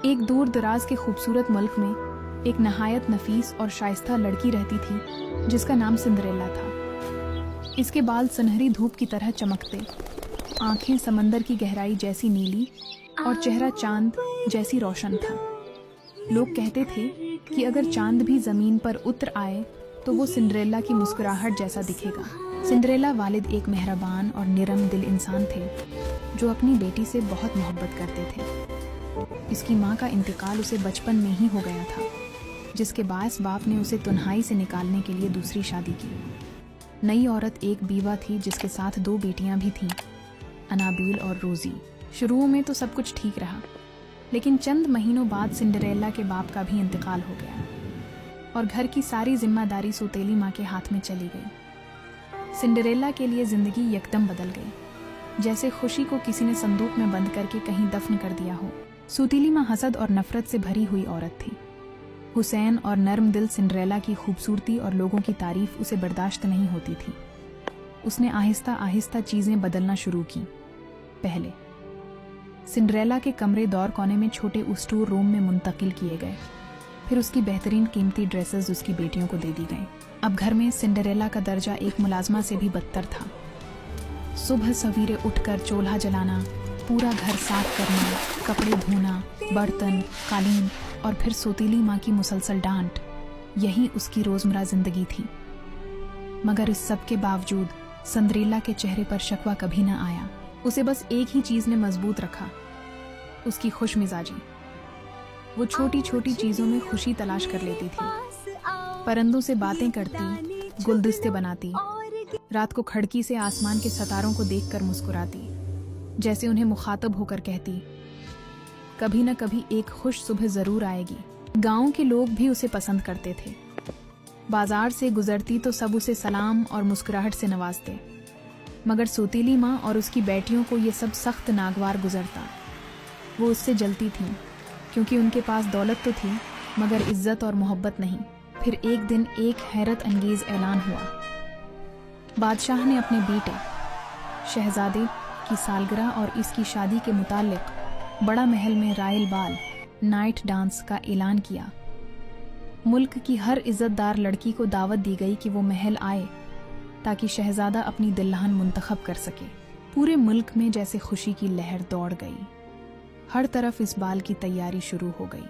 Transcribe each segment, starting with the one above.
एक दूर दराज के खूबसूरत मुल्क में एक नहायत नफीस और शाइस्ता लड़की रहती थी जिसका नाम सिंड्रेला था। इसके बाल सुनहरी धूप की तरह चमकते, आंखें समंदर की गहराई जैसी नीली और चेहरा चांद जैसी रोशन था। लोग कहते थे कि अगर चांद भी जमीन पर उतर आए तो वो सिंड्रेला की मुस्कुराहट जैसा दिखेगा। सिंड्रेला वालिद एक मेहरबान और निरम दिल इंसान थे जो अपनी बेटी से बहुत मोहब्बत करते थे। इसकी माँ का इंतकाल उसे बचपन में ही हो गया था, जिसके बायस बाप ने उसे तन्हाई से निकालने के लिए दूसरी शादी की। नई औरत एक बीवा थी जिसके साथ 2 बेटियां भी थीं, अनाबील और रोजी। शुरू में तो सब कुछ ठीक रहा, लेकिन चंद महीनों बाद सिंड्रेला के बाप का भी इंतकाल हो गया और घर की सारी जिम्मेदारी सौतेली माँ के हाथ में चली गई। सिंड्रेला के लिए जिंदगी यकदम बदल गई, जैसे खुशी को किसी ने संदूक में बंद करके कहीं दफन कर दिया हो। सौतेली माँ हसद और नफरत से भरी हुई औरत थी। हुसैन और नर्म दिल सिंड्रेला की खूबसूरती और लोगों की तारीफ उसे बर्दाश्त नहीं होती थी। उसने आहिस्ता आहिस्ता चीजें बदलना शुरू की। पहले सिंड्रेला के कमरे दौर कोने में छोटे स्टोर रूम में मुंतकिल किए गए। फिर उसकी बेहतरीन कीमती ड्रेसेस उसकी बेटियों को दे दी गई। अब घर में सिंड्रेला का दर्जा एक मुलाजमा से भी बदतर था। सुबह सवेरे उठकर चूल्हा जलाना, पूरा घर साफ करना, कपड़े धोना, बर्तन, कालीन और फिर सौतेली माँ की मुसलसल डांट, यही उसकी रोजमर्रा जिंदगी थी। मगर इस सब के बावजूद सिंड्रेला के चेहरे पर शकवा कभी न आया। उसे बस एक ही चीज ने मजबूत रखा, उसकी खुश मिजाजी। वो छोटी छोटी चीजों में खुशी तलाश कर लेती थी। परिंदों से बातें करती, गुलदस्ते बनाती, रात को खिड़की से आसमान के सितारों को देखकर मुस्कुराती, जैसे उन्हें मुखातब होकर कहती, कभी न कभी एक खुश सुबह जरूर आएगी। गांव के लोग भी उसे पसंद करते थे। बाजार से गुजरती तो सब उसे सलाम और मुस्कुराहट से नवाजते। मगर सौतेली माँ और उसकी बेटियों को ये सब सख्त नागवार गुजरता। वो उससे जलती थीं, क्योंकि उनके पास दौलत तो थी मगर इज्जत और मोहब्बत नहीं। फिर एक दिन एक हैरत अंगेज ऐलान हुआ। बादशाह ने अपने बेटे शहजादे की सालगिरह और इसकी शादी के मुतालिक बड़ा महल में रायल बाल नाइट डांस का ऐलान किया। मुल्क की हर इज्जतदार लड़की को दावत दी गई कि वो महल आए ताकि शहजादा अपनी दुल्हन मुंतखब कर सके। पूरे मुल्क में जैसे खुशी की लहर दौड़ गई। हर तरफ इस बाल की तैयारी शुरू हो गई।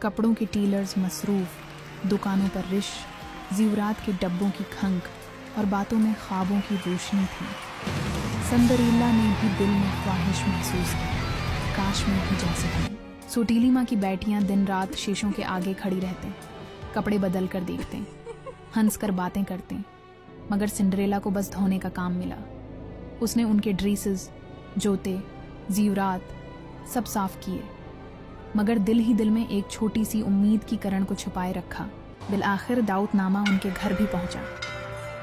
कपड़ों के टीलर्स मसरूफ, दुकानों पर रिश, ज़ीवरात के डब्बों की खंक और बातों में ख्वाबों की रोशनी थी। सिंड्रेला ने भी दिल में ख्वाहिश महसूस की, काश में भी जा सकूं। सौतेली माँ की बेटियां दिन रात शीशों के आगे खड़ी रहते, कपड़े बदल कर देखते, हंस कर बातें करते। मगर सिंड्रेला को बस धोने का काम मिला। उसने उनके ड्रेसेस, जूते, ज़ीवरात सब साफ किए, मगर दिल ही दिल में एक छोटी सी उम्मीद की किरण को छुपाए रखा। बिलआखिर दाऊदनामा उनके घर भी पहुंचा।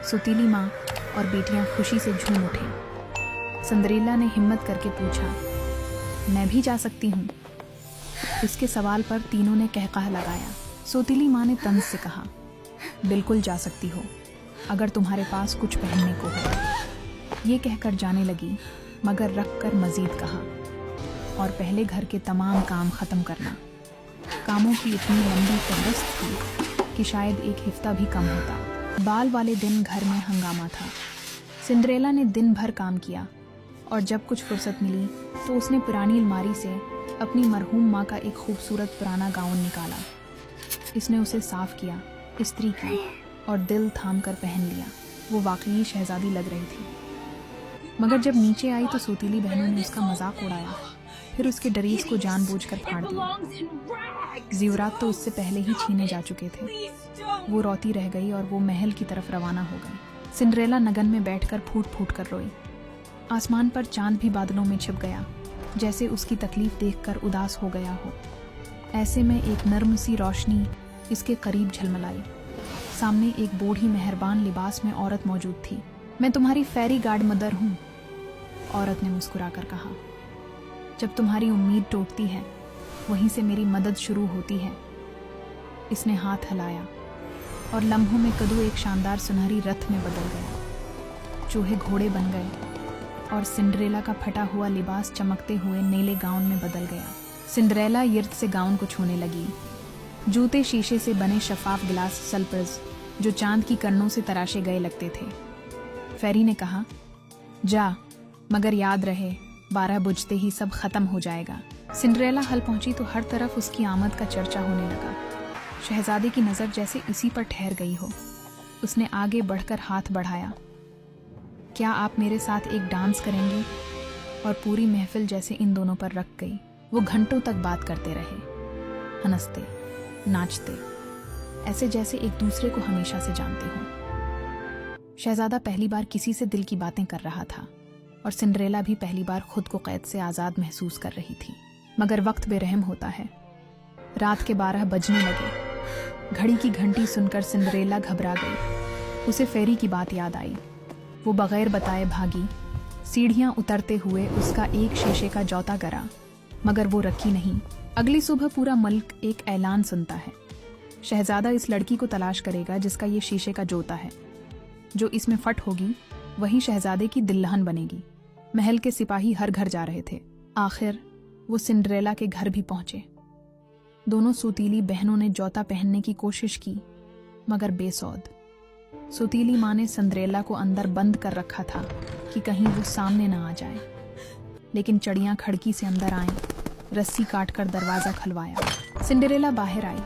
सौतेली माँ और बेटियां खुशी से झूम उठे। सिंड्रेला ने हिम्मत करके पूछा, मैं भी जा सकती हूँ? इसके सवाल पर तीनों ने कहकहा लगाया। सौतेली माँ ने तंज से कहा, बिल्कुल जा सकती हो, अगर तुम्हारे पास कुछ पहनने को हो। ये कहकर जाने लगी, मगर रख कर मजीद कहा, और पहले घर के तमाम काम ख़त्म करना। कामों की इतनी लंबी फहरिस्त थी कि शायद एक हफ्ता भी कम होता। बाल वाले दिन घर में हंगामा था। सिंड्रेला ने दिन भर काम किया और जब कुछ फुर्सत मिली तो उसने पुरानी अलमारी से अपनी मरहूम माँ का एक खूबसूरत पुराना गाउन निकाला। इसने उसे साफ किया, इस्त्री की और दिल थाम कर पहन लिया। वो वाकई शहजादी लग रही थी। मगर जब नीचे आई तो सौतेली बहनों ने उसका मजाक उड़ाया, फिर उसके ड्रेस को जानबूझकर फाड़ दिया। ज़ीवरात तो उससे पहले ही छीने जा चुके थे। वो रोती रह गई और वो महल की तरफ रवाना हो गई। सिंड्रेला नगन में बैठकर फूट फूट कर रोई। आसमान पर चांद भी बादलों में छिप गया, जैसे उसकी तकलीफ देखकर उदास हो गया हो। ऐसे में एक नर्म सी रोशनी इसके करीब झलमलाई। सामने एक बूढ़ी मेहरबान लिबास में औरत मौजूद थी। मैं तुम्हारी फेरी गार्ड मदर हूँ, औरत ने मुस्कुराकर कहा। जब तुम्हारी उम्मीद टूटती है, वहीं से मेरी मदद शुरू होती है। इसने हाथ हिलाया और लम्हों में कदू एक शानदार सुनहरी रथ में बदल गया। चूहे घोड़े बन गए और सिंड्रेला का फटा हुआ लिबास चमकते हुए नीले गाउन में बदल गया। सिंड्रेला यिर्द से गाउन को छूने लगी। जूते शीशे से बने शफाफ गिलास सल्पर्स जो चांद की करणों से तराशे गए लगते थे। फेरी ने कहा, जा, मगर याद रहे 12 बजते ही सब खत्म हो जाएगा। सिंड्रेला हल पहुंची तो हर तरफ उसकी आमद का चर्चा होने लगा। शहजादे की नजर जैसे इसी पर ठहर गई हो। उसने आगे बढ़कर हाथ बढ़ाया। क्या आप मेरे साथ एक डांस करेंगे? और पूरी महफिल जैसे इन दोनों पर रख गई। वो घंटों तक बात करते रहे, हंसते, नाचते, ऐसे जैसे एक दूसरे को हमेशा से जानते हों। शहजादा पहली बार किसी से दिल की बातें कर रहा था और सिंड्रेला भी पहली बार खुद को कैद से आजाद महसूस कर रही थी। मगर वक्त बेरहम होता है। रात के 12 बजने लगे। घड़ी की घंटी सुनकर सिंड्रेला घबरा गई। उसे फेरी की बात याद आई। वो बगैर बताए भागी। सीढ़ियां उतरते हुए उसका एक शीशे का जौता गिरा, मगर वो रखी नहीं। अगली सुबह पूरा मुल्क एक ऐलान सुनता है। शहजादा इस लड़की को तलाश करेगा जिसका ये शीशे का जोता है। जो इसमें फट होगी वही शहजादे की दिल्लहन बनेगी। महल के सिपाही हर घर जा रहे थे। आखिर वो सिंड्रेला के घर भी पहुंचे। दोनों सुतीली बहनों ने जौता पहनने की कोशिश की, मगर बेसौद। सुतीली माँ ने सिंड्रेला को अंदर बंद कर रखा था कि कहीं वो सामने ना आ जाए। लेकिन चिड़ियां खिड़की से अंदर आईं, रस्सी काटकर दरवाजा खुलवाया। सिंड्रेला बाहर आई।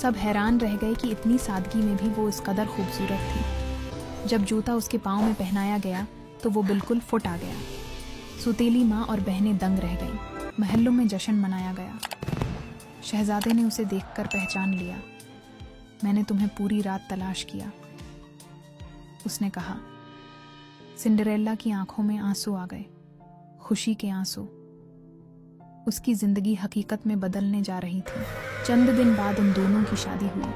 सब हैरान रह गए कि इतनी सादगी में भी वो इस कदर खूबसूरत थी। जब जूता उसके पाँव में पहनाया गया तो वो बिल्कुल फुट आ गया। सुतीली माँ और बहनें दंग रह गईं। महलों में जश्न मनाया गया। शहजादे ने उसे देखकर पहचान लिया। मैंने तुम्हें पूरी रात तलाश किया, उसने कहा। सिंड्रेला की आंखों में आंसू आ गए, खुशी के आंसू। उसकी जिंदगी हकीकत में बदलने जा रही थी। चंद दिन बाद उन दोनों की शादी हुई।